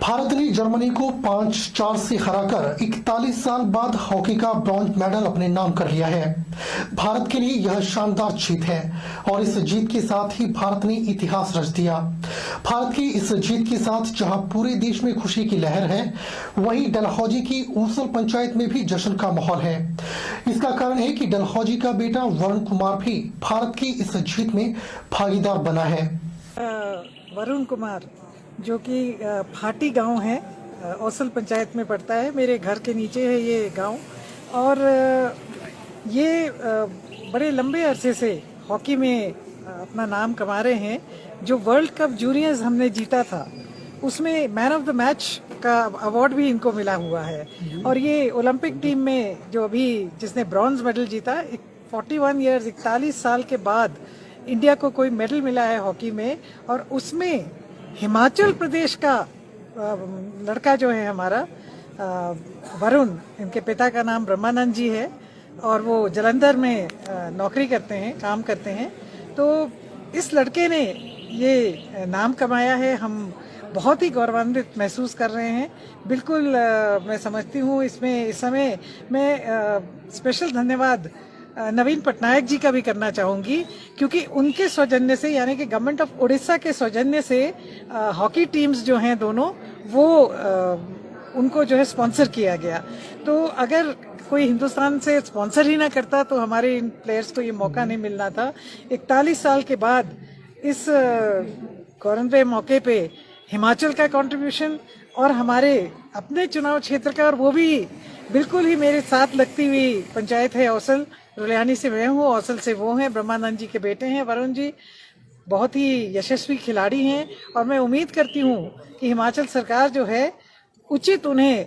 भारत ने जर्मनी को 5-4 से हराकर 41 साल बाद हॉकी का ब्रॉन्ज मेडल अपने नाम कर लिया है। भारत के लिए यह शानदार जीत है और इस जीत के साथ ही भारत ने इतिहास रच दिया। भारत की इस जीत के साथ जहां पूरे देश में खुशी की लहर है, वहीं डलहौजी की ऊसल पंचायत में भी जश्न का माहौल है। इसका कारण है कि डलहौजी का बेटा वरुण कुमार भी भारत की इस जीत में भागीदार बना है। वरुण कुमार जो कि फाटी गांव है, औसल पंचायत में पड़ता है। मेरे घर के नीचे है ये गांव और ये बड़े लंबे अरसे से हॉकी में अपना नाम कमा रहे हैं। जो वर्ल्ड कप जूनियर्स हमने जीता था उसमें मैन ऑफ द मैच का अवार्ड भी इनको मिला हुआ है। और ये ओलंपिक टीम में जो अभी जिसने ब्रॉन्ज मेडल जीता, 41 ईयर्स 41 साल के बाद इंडिया को कोई मेडल मिला है हॉकी में, और उसमें हिमाचल प्रदेश का लड़का जो है हमारा वरुण, इनके पिता का नाम ब्रह्मानंद जी है और वो जलंधर में नौकरी करते हैं, काम करते हैं। तो इस लड़के ने ये नाम कमाया है। हम बहुत ही गौरवान्वित महसूस कर रहे हैं। बिल्कुल मैं समझती हूँ इसमें इस समय मैं स्पेशल धन्यवाद नवीन पटनायक जी का भी करना चाहूंगी, क्योंकि उनके सौजन्य से, यानी कि गवर्नमेंट ऑफ उड़ीसा के सौजन्य से हॉकी टीम्स जो हैं दोनों, वो उनको जो है स्पॉन्सर किया गया। तो अगर कोई हिंदुस्तान से स्पॉन्सर ही ना करता तो हमारे इन प्लेयर्स को ये मौका नहीं मिलना था। 41 साल के बाद इस गौरवमय मौके पे हिमाचल का कंट्रीब्यूशन और हमारे अपने चुनाव क्षेत्र का, और वो भी बिल्कुल ही मेरे साथ लगती हुई पंचायत है औसल। रुलियानी से मैं हूँ, औसल से वो हैं, ब्रह्मानंद जी के बेटे हैं वरुण जी। बहुत ही यशस्वी खिलाड़ी हैं और मैं उम्मीद करती हूँ कि हिमाचल सरकार जो है उचित उन्हें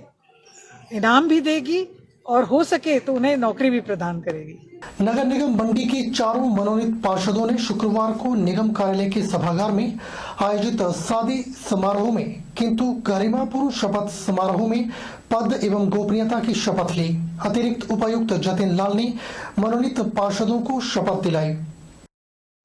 इनाम भी देगी और हो सके तो उन्हें नौकरी भी प्रदान करेगी। नगर निगम मंडी के चारों मनोनीत पार्षदों ने शुक्रवार को निगम कार्यालय के सभागार में आयोजित सादे समारोह में किंतु गरिमापूर्ण शपथ समारोह में पद एवं गोपनीयता की शपथ ली। अतिरिक्त उपायुक्त जतिन लाल ने मनोनीत पार्षदों को शपथ दिलाई।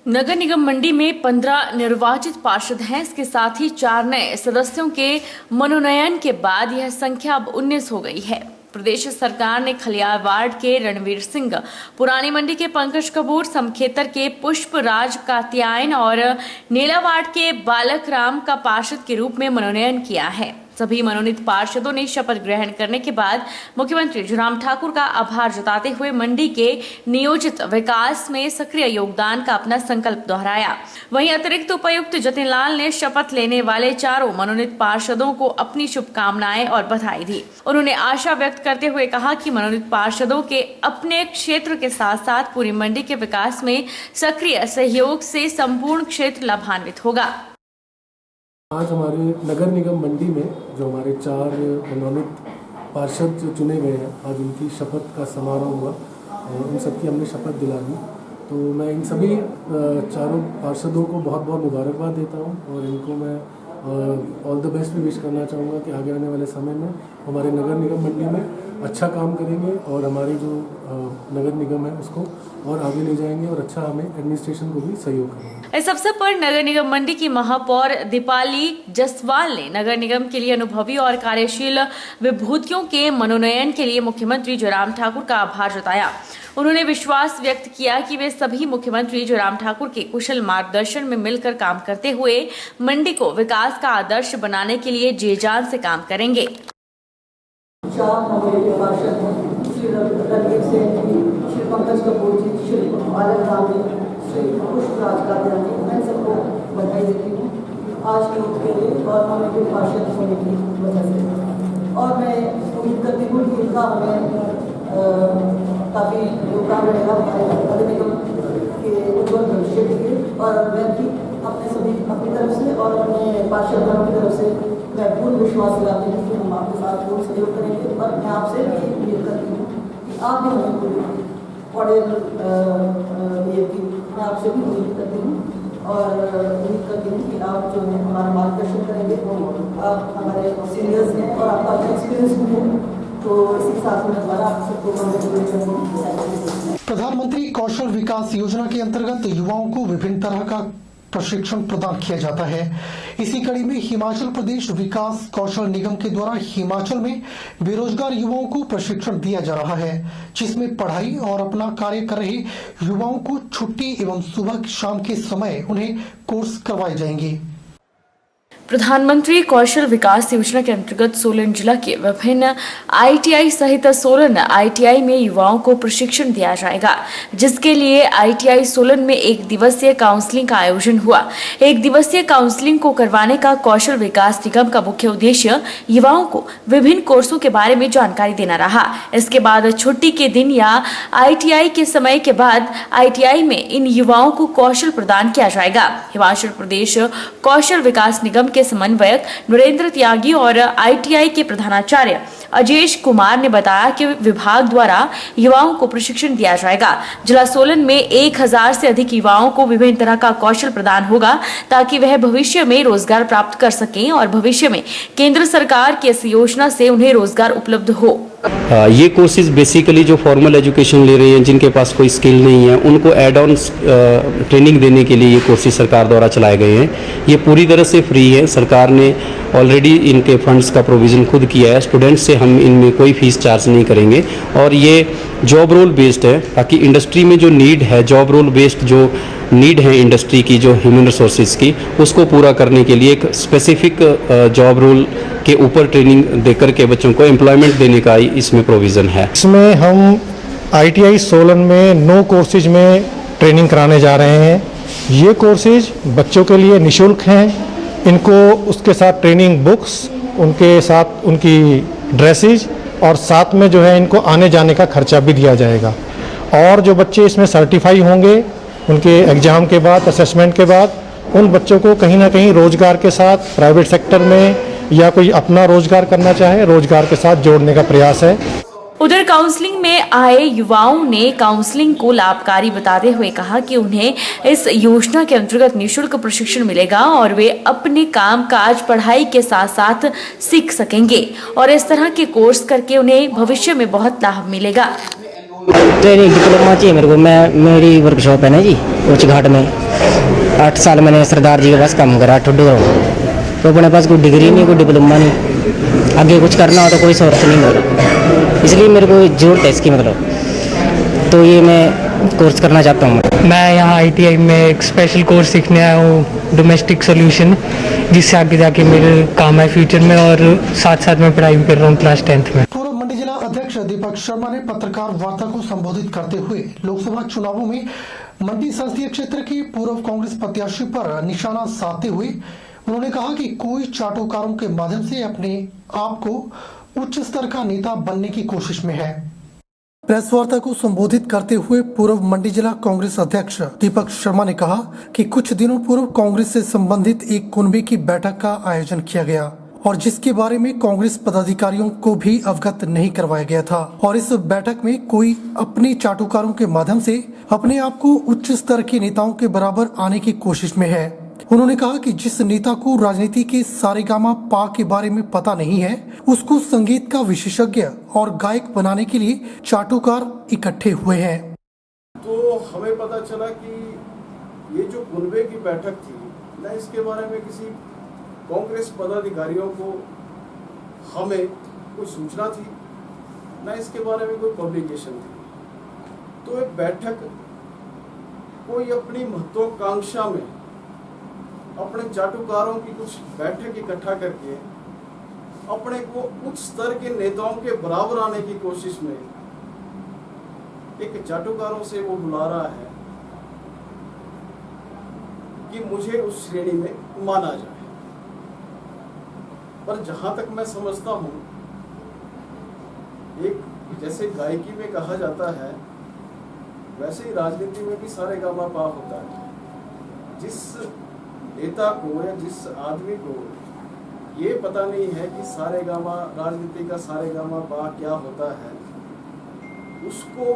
नगर निगम मंडी में 15 निर्वाचित पार्षद हैं। इसके साथ ही 4 नए सदस्यों के मनोनयन के बाद यह संख्या अब 19 हो गई है। प्रदेश सरकार ने खलियार वार्ड के रणवीर सिंह, पुरानी मंडी के पंकज कपूर, समखेतर के पुष्प राज कात्यायन और नेला वार्ड के बालक राम का पार्षद के रूप में मनोनयन किया है। सभी मनोनीत पार्षदों ने शपथ ग्रहण करने के बाद मुख्यमंत्री जयराम ठाकुर का आभार जताते हुए मंडी के नियोजित विकास में सक्रिय योगदान का अपना संकल्प दोहराया। वहीं अतिरिक्त उपायुक्त जतिन लाल ने शपथ लेने वाले चारों मनोनीत पार्षदों को अपनी शुभकामनाएं और बधाई दी। उन्होंने आशा व्यक्त करते हुए कहा कि मनोनीत पार्षदों के अपने क्षेत्र के साथ साथ पूरी मंडी के विकास में सक्रिय सहयोग से संपूर्ण क्षेत्र लाभान्वित होगा। आज हमारे नगर निगम मंडी में जो हमारे 4 मनोनीत पार्षद जो चुने गए हैं, आज उनकी शपथ का समारोह हुआ और उन सबकी हमने शपथ दिला दी। तो मैं इन सभी चारों पार्षदों को बहुत बहुत मुबारकबाद देता हूं और इनको मैं ऑल द बेस्ट भी विश करना चाहूँगा कि आगे आने वाले समय में हमारे नगर निगम मंडी में अच्छा काम करेंगे और हमारी जो नगर निगम है उसको और आगे ले जाएंगे और अच्छा हमें एडमिनिस्ट्रेशन को भी सहयोग करेंगे। इस अवसर पर नगर निगम मंडी की महापौर दीपाली जसवाल ने नगर निगम के लिए अनुभवी और कार्यशील विभूतियों के मनोनयन के लिए मुख्यमंत्री जयराम ठाकुर का आभार जताया। उन्होंने विश्वास व्यक्त किया कि वे सभी मुख्यमंत्री जयराम ठाकुर के कुशल मार्गदर्शन में मिलकर काम करते हुए मंडी को विकास का आदर्श बनाने के लिए जी जान से काम करेंगे। श्री पंकज कपूर जी, श्री बालक राम जी, श्री पुष्प राज कात्यायन जी, मैं सबको बधाई देती हूँ आज के रूप के लिए और हमें पार्षद होने की वजह से। और मैं उम्मीद करती हूँ कि इनका हमें काफ़ी योगदान रहेगा हमारे नगर निगम के उज्ज्वल भविष्य के लिए। और मैं भी अपनी तरफ से और अपने पार्षदों की तरफ से मैं पूर्ण विश्वास दिलाती हूँ कि हम आपके साथ पूर्ण सहयोग करेंगे। और मैं आपसे भी उम्मीद करती हूँ कि आप भी हमें पूरी मैं आपसे भी उम्मीद करती हूँ और उम्मीद करती हूँ कि आप जो है हमारा मार्गदर्शन करेंगे। आप हमारे सीनियर्स हैं और आपका एक्सपीरियंस भी है, तो इसी साथ में हमारा आप सबको प्रधानमंत्री कौशल विकास योजना के अंतर्गत युवाओं को विभिन्न तरह का प्रशिक्षण प्रदान किया जाता है। इसी कड़ी में हिमाचल प्रदेश विकास कौशल निगम के द्वारा हिमाचल में बेरोजगार युवाओं को प्रशिक्षण दिया जा रहा है, जिसमें पढ़ाई और अपना कार्य कर रहे युवाओं को छुट्टी एवं सुबह शाम के समय उन्हें कोर्स करवाए जाएंगे। प्रधानमंत्री कौशल विकास योजना के अंतर्गत सोलन जिला के विभिन्न ITI सहित सोलन ITI में युवाओं को प्रशिक्षण दिया जाएगा, जिसके लिए ITI सोलन में 1 दिवसीय काउंसलिंग का आयोजन हुआ। 1 दिवसीय काउंसलिंग को करवाने का कौशल विकास निगम का मुख्य उद्देश्य युवाओं को विभिन्न कोर्सों के बारे में जानकारी देना रहा। इसके बाद छुट्टी के दिन या ITI के समय के बाद ITI में इन युवाओं को कौशल प्रदान किया जाएगा। हिमाचल प्रदेश कौशल विकास निगम के समन्वयक नरेंद्र त्यागी और ITI के प्रधानाचार्य अजेश कुमार ने बताया कि विभाग द्वारा युवाओं को प्रशिक्षण दिया जाएगा। जिला सोलन में 1000 से अधिक युवाओं को विभिन्न तरह का कौशल प्रदान होगा, ताकि वह भविष्य में रोजगार प्राप्त कर सकें और भविष्य में केंद्र सरकार की इस योजना से उन्हें रोजगार उपलब्ध हो। ये कोर्सेज बेसिकली जो फॉर्मल एजुकेशन ले रहे हैं, जिनके पास कोई स्किल नहीं है, उनको एड ऑन ट्रेनिंग देने के लिए ये कोर्सेज सरकार द्वारा चलाए गए हैं। ये पूरी तरह से फ्री है। सरकार ने ऑलरेडी इनके फंड्स का प्रोविज़न खुद किया है। स्टूडेंट्स से हम इनमें कोई फीस चार्ज नहीं करेंगे और ये जॉब रोल बेस्ड है, ताकि इंडस्ट्री में जो नीड है, जॉब रोल बेस्ड जो नीड है इंडस्ट्री की, जो ह्यूमन रिसोर्सेज की, उसको पूरा करने के लिए एक स्पेसिफिक जॉब रोल के ऊपर ट्रेनिंग देकर के बच्चों को एम्प्लॉयमेंट देने का इसमें प्रोविज़न है। इसमें हम ITI सोलन में 9 कोर्सेज में ट्रेनिंग कराने जा रहे हैं। ये कोर्सेज बच्चों के लिए निःशुल्क हैं। इनको उसके साथ ट्रेनिंग बुक्स, उनके साथ उनकी ड्रेसेज और साथ में जो है इनको आने जाने का खर्चा भी दिया जाएगा। और जो बच्चे इसमें सर्टिफाई होंगे उनके एग्ज़ाम के बाद, असेसमेंट के बाद, उन बच्चों को कहीं ना कहीं रोजगार के साथ प्राइवेट सेक्टर में या कोई अपना रोजगार करना चाहे, रोजगार के साथ जोड़ने का प्रयास है। उधर काउंसलिंग में आए युवाओं ने काउंसलिंग को लाभकारी बताते हुए कहा कि उन्हें इस योजना के अंतर्गत निःशुल्क प्रशिक्षण मिलेगा और वे अपने काम काज पढ़ाई के साथ साथ सीख सकेंगे और इस तरह के कोर्स करके उन्हें भविष्य में बहुत लाभ मिलेगा। ट्रेनिंग डिप्लोमा चाहिए मेरे को। मेरी वर्कशॉप है ना जी उच्च घाट में। 8 साल मैंने सरदार जी के पास काम करा ठुड्डू गाँव। तो अपने पास कोई डिग्री नहीं, कोई डिप्लोमा नहीं, आगे कुछ करना हो तो कोई सोर्स नहीं मेरा, इसलिए मेरे को जरूरत है इसकी। मतलब तो ये मैं कोर्स करना चाहता हूँ। मैं यहाँ ITI में एक स्पेशल कोर्स सीखने आया हूँ, डोमेस्टिक सॉल्यूशन, जिससे आगे जाके मेरे काम है फ्यूचर में, और साथ साथ मैं पढ़ाई भी कर रहा हूँ क्लास 10th में। पूर्व मंडी जिला अध्यक्ष दीपक शर्मा ने पत्रकार वार्ता को संबोधित करते हुए लोकसभा चुनावों में मंडी संसदीय क्षेत्र के पूर्व कांग्रेस प्रत्याशी पर निशाना साधते हुए उन्होंने कहा कि कोई चाटुकारों के माध्यम से अपने आप को उच्च स्तर का नेता बनने की कोशिश में है। प्रेस वार्ता को संबोधित करते हुए पूर्व मंडी जिला कांग्रेस अध्यक्ष दीपक शर्मा ने कहा कि कुछ दिनों पूर्व कांग्रेस से संबंधित एक कुनबे की बैठक का आयोजन किया गया और जिसके बारे में कांग्रेस पदाधिकारियों को भी अवगत नहीं करवाया गया था और इस बैठक में कोई अपने चाटुकारों के माध्यम से अपने आप को उच्च स्तर के नेताओं के बराबर आने की कोशिश में है। उन्होंने कहा कि जिस नेता को राजनीति के सारेगामा पा के बारे में पता नहीं है, उसको संगीत का विशेषज्ञ और गायक बनाने के लिए चाटुकार इकट्ठे हुए हैं। तो हमें पता चला कि ये जो कुनबे की बैठक थी ना, इसके बारे में किसी कांग्रेस पदाधिकारियों को हमें कोई सूचना थी, ना इसके बारे में कोई पब्लिकेशन थी। तो एक बैठक कोई अपनी महत्वाकांक्षा में अपने चाटुकारों की कुछ बैठक इकट्ठा करके अपने को उच्च स्तर के नेताओं के बराबर आने की कोशिश में एक चाटुकारों से वो बुला रहा है कि मुझे उस श्रेणी में माना जाए। पर जहां तक मैं समझता हूं, एक जैसे गायकी में कहा जाता है, वैसे ही राजनीति में भी सारेगामा पा होता है। जिस नेता को या जिस आदमी को ये पता नहीं है कि सारेगामा, राजनीति का सारेगामा पा क्या होता है, उसको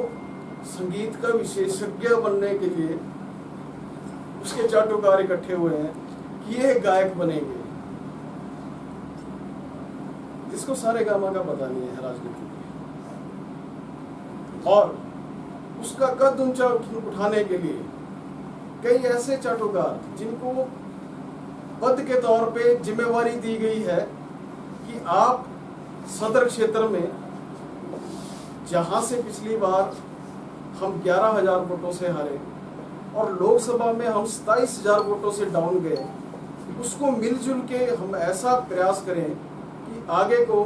संगीत का विशेषज्ञ बनने के लिए उसके चाटुकार इकट्ठे हुए हैं कि ये गायक बनेंगे, जिसको सारेगामा का पता नहीं है राजनीति में, और उसका कद ऊंचा उठाने के लिए कई ऐसे चाटुकार जिनको पद के तौर पे जिम्मेवारी दी गई है कि आप सदर क्षेत्र में, जहां से पिछली बार हम 11,000 वोटों से हारे और लोकसभा में हम 27,000 वोटों से डाउन गए, उसको मिलजुल के हम ऐसा प्रयास करें कि आगे को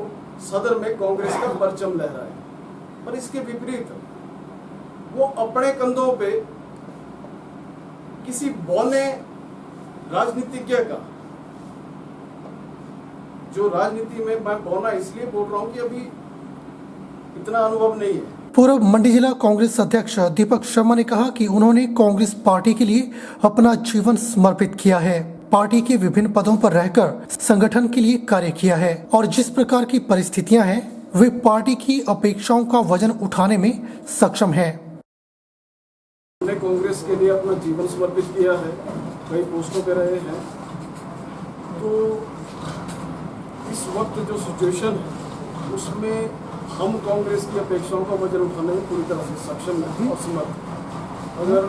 सदर में कांग्रेस का परचम लहराए। पर इसके विपरीत वो अपने कंधों पे किसी बौने राजनीतिज्ञ का, जो राजनीति में मैं बौना इसलिए बोल रहा हूं कि अभी इतना अनुभव नहीं है। पूर्व मंडी जिला कांग्रेस अध्यक्ष दीपक शर्मा ने कहा कि उन्होंने कांग्रेस पार्टी के लिए अपना जीवन समर्पित किया है, पार्टी के विभिन्न पदों पर रहकर संगठन के लिए कार्य किया है और जिस प्रकार की परिस्थितियां हैं वे पार्टी की अपेक्षाओं का वजन उठाने में सक्षम है। हमने कांग्रेस के लिए अपना जीवन समर्पित किया है, कई पोस्टों पे रहे हैं, तो इस वक्त जो सिचुएशन है उसमें हम कांग्रेस की अपेक्षाओं का वजन उठाने में पूरी तरह से सक्षम नहीं और समर्थ। अगर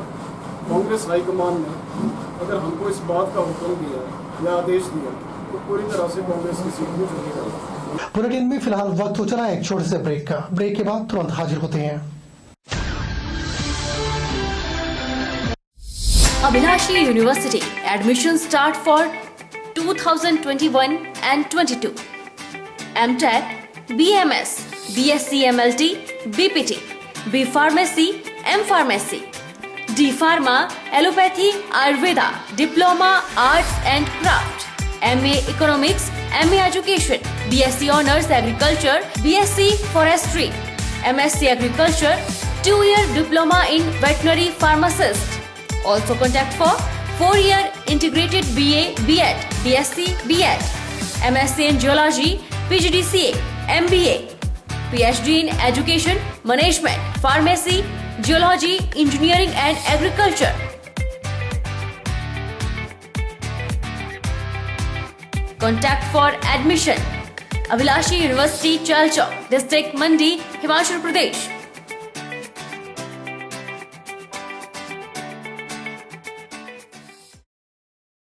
कांग्रेस हाईकमान ने अगर हमको इस बात का हुक्म दिया या आदेश दिया तो पूरी तरह से कांग्रेस की सीट में जुड़ेगा। बुलेटिन में फिलहाल वक्त हो चला एक छोटे से ब्रेक का। ब्रेक के बाद तुरंत हाजिर होते हैं। Abhilashi University admission start for 2021 and 22. MTech, BMS, BSc MLT, BPT, B Pharmacy, M Pharmacy, D Pharma, Allopathy, Ayurveda, Diploma, Arts and Craft, MA Economics, MA Education, BSc Honours Agriculture, BSc Forestry, MSc Agriculture, 2-year Diploma in Veterinary Pharmacist. Also contact for 4-year integrated BA, BEd, BSc, BEd, MSc in Geology, PGDCA, MBA, PhD in Education, Management, Pharmacy, Geology, Engineering and Agriculture. Contact for admission. Abhilashi University, Chalchok, District Mandi, Himachal Pradesh.